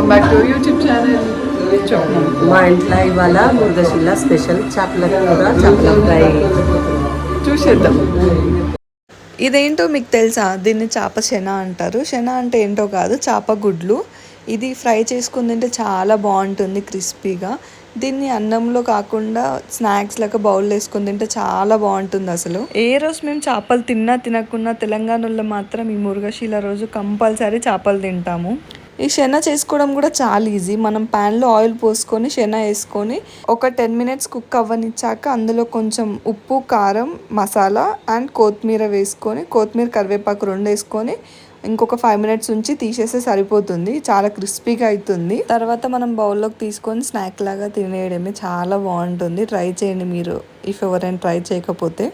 Welcome back to YouTube channel. మా ఇంట్లో ఇవాళ మురుగశిల స్పెషల్ చేపల కూర, చేపల ఫ్రై చూసేద్దాం. ఇదేంటో మీకు తెలుసా? దీన్ని చేప శన అంటారు. శన అంటే ఏంటో కాదు, చేప గుడ్లు. ఇది ఫ్రై చేసుకుని తింటే చాలా బాగుంటుంది, క్రిస్పీగా. దీన్ని అన్నంలో కాకుండా స్నాక్స్ లాగా బౌల్లో వేసుకొని తింటే చాలా బాగుంటుంది. అసలు ఏ రోజు మేము చేపలు తిన్నా తినకున్నా తెలంగాణలో మాత్రం ఈ మురుగశిల రోజు కంపల్సరీ చేపలు తింటాము. ఈ శన చేసుకోవడం కూడా చాలా ఈజీ. మనం ప్యాన్లో ఆయిల్ పోసుకొని శన వేసుకొని ఒక 10 minutes కుక్ అవ్వనిచ్చాక అందులో కొంచెం ఉప్పు, కారం, మసాలా అండ్ కొత్తిమీర వేసుకొని, కొత్తిమీర కరివేపాకు 2 వేసుకొని ఇంకొక 5 minutes ఉంచి తీసేస్తే సరిపోతుంది. చాలా క్రిస్పీగా అవుతుంది. తర్వాత మనం బౌల్లోకి తీసుకొని స్నాక్ లాగా తినేయడమే. చాలా బాగుంటుంది. ట్రై చేయండి మీరు, ఇఫ్ ఎవరైనా ట్రై చేయకపోతే.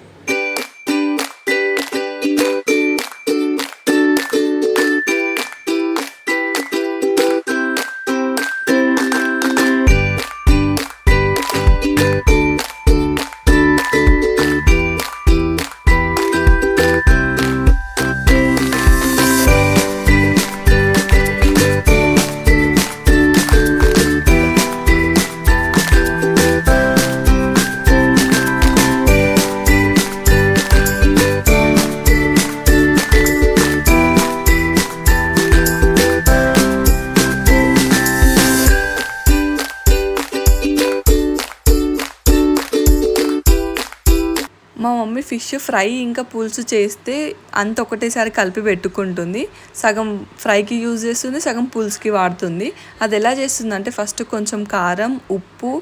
మా మమ్మీ ఫిష్ ఫ్రై ఇంకా పులుసు చేస్తే అంత ఒకటేసారి కలిపి పెట్టుకుంటుంది. సగం ఫ్రైకి యూజ్ చేస్తుంది, సగం పులుసుకి వాడుతుంది. అది ఎలా చేస్తుంది అంటే, ఫస్ట్ కొంచెం కారం, ఉప్పు,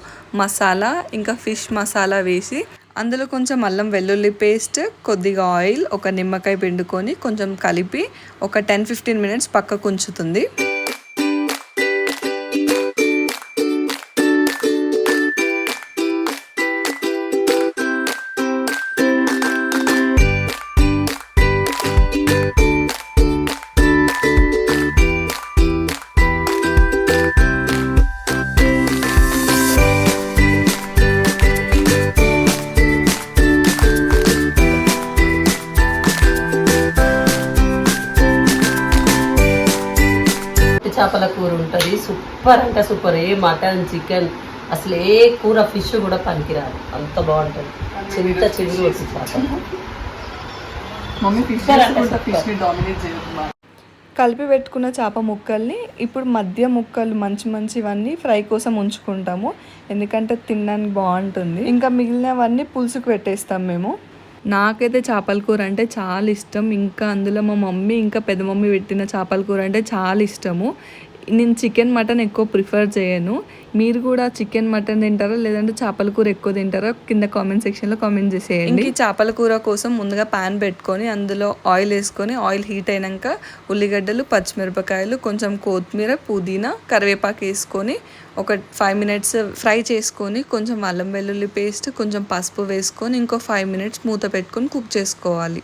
మసాలా ఇంకా ఫిష్ మసాలా వేసి అందులో కొంచెం అల్లం వెల్లుల్లి పేస్ట్, కొద్దిగా ఆయిల్, ఒక నిమ్మకాయ పిండుకొని కొంచెం కలిపి ఒక 10-15 minutes పక్కకు ఉంచుతుంది. చేపల కూర ఉంటుంది. సూపర్ అంటే సూపర్. ఏ మటన్, చికెన్, అసలు ఏ కూర, ఫిష్ కూడా పనికిరాదు, అంత బాగుంటుంది. చింత చిగురు వచ్చి చేప కలిపి పెట్టుకున్న చేప ముక్కల్ని ఇప్పుడు మధ్య ముక్కలు మంచివన్నీ ఫ్రై కోసం ఉంచుకుంటాము. ఎందుకంటే తినడానికి బాగుంటుంది. ఇంకా మిగిలినవన్నీ పులుసుకు పెట్టేస్తాం మేము. నాకైతే చేపల కూర అంటే చాలా ఇష్టం. ఇంకా అందులో మా మమ్మీ ఇంకా పెద్ద మమ్మీ పెట్టిన చేపల కూర అంటే చాలా ఇష్టము. నేను చికెన్, మటన్ ఎక్కువ ప్రిఫర్ చేయను. మీరు కూడా చికెన్, మటన్ తింటారా లేదంటే చేపల కూర ఎక్కువ తింటారా? కింద కామెంట్ సెక్షన్లో కామెంట్ చేసేయండి. ఈ చేపల కూర కోసం ముందుగా ప్యాన్ పెట్టుకొని అందులో ఆయిల్ వేసుకొని, ఆయిల్ హీట్ అయినాక ఉల్లిగడ్డలు, పచ్చిమిరపకాయలు, కొంచెం కొత్తిమీర, పుదీనా, కరివేపాకు వేసుకొని ఒక 5 minutes ఫ్రై చేసుకొని కొంచెం అల్లం వెల్లుల్లి పేస్ట్, కొంచెం పసుపు వేసుకొని ఇంకో 5 minutes మూత పెట్టుకొని కుక్ చేసుకోవాలి.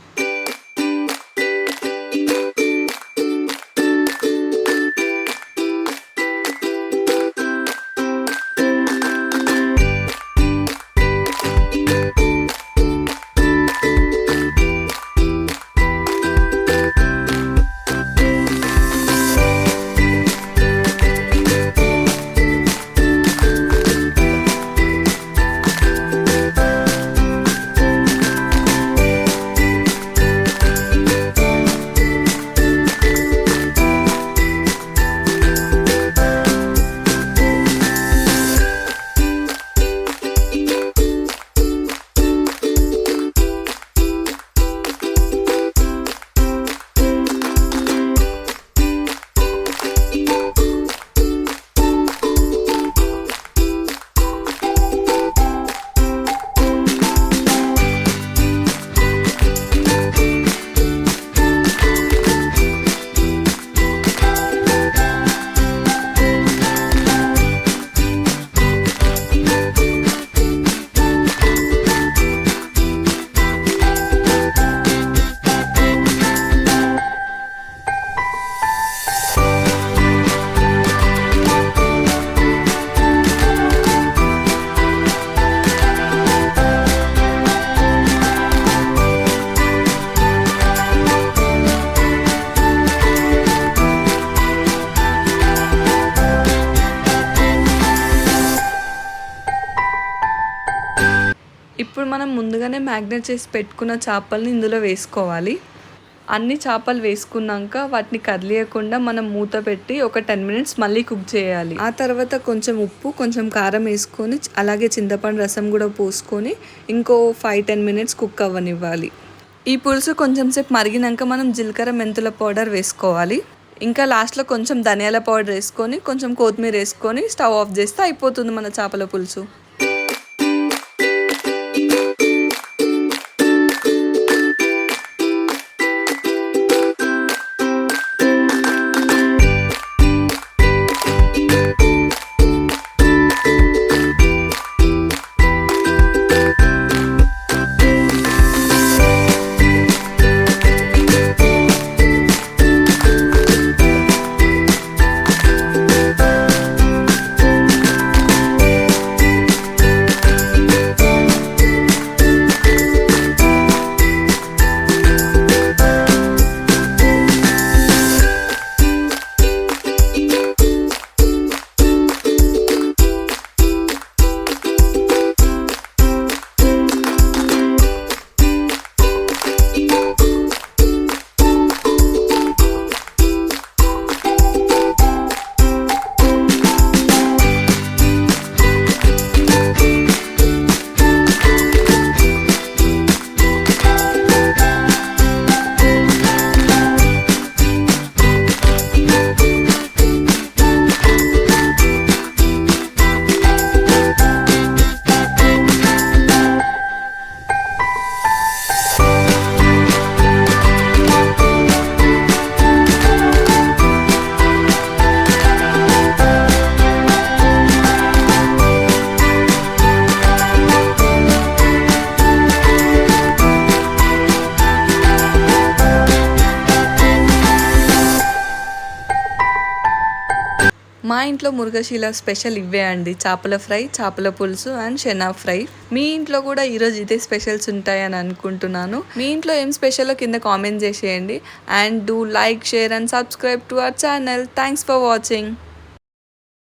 మనం ముందుగానే మ్యాగ్నేట్ చేసి పెట్టుకున్న చేపల్ని ఇందులో వేసుకోవాలి. అన్ని చేపలు వేసుకున్నాక వాటిని కదిలియకుండా మనం మూత పెట్టి ఒక 10 మినిట్స్ మళ్ళీ కుక్ చేయాలి. ఆ తర్వాత కొంచెం ఉప్పు కొంచెం కారం వేసుకొని అలాగే చింతపండు రసం కూడా పోసుకొని ఇంకో 5-10 మినిట్స్ కుక్ అవ్వనివ్వాలి. ఈ పులుసు కొంచెం సేపు మరిగినాక మనం జీలకర్ర మెంతుల పౌడర్ వేసుకోవాలి. ఇంకా లాస్ట్లో కొంచెం ధనియాల పౌడర్ వేసుకొని కొంచెం కొత్తిమీర వేసుకొని స్టవ్ ఆఫ్ చేస్తే అయిపోతుంది మన చేపల పులుసు. మా ఇంట్లో మురుగశీల స్పెషల్ ఇవే అండి, చేపల ఫ్రై, చేపల పులుసు అండ్ శనా ఫ్రై. మీ ఇంట్లో కూడా ఈరోజు ఇదే స్పెషల్స్ ఉంటాయని అనుకుంటున్నాను. మీ ఇంట్లో ఏం స్పెషల్లో కింద కామెంట్ చేసేయండి. And do like, share and subscribe to our channel. Thanks for watching.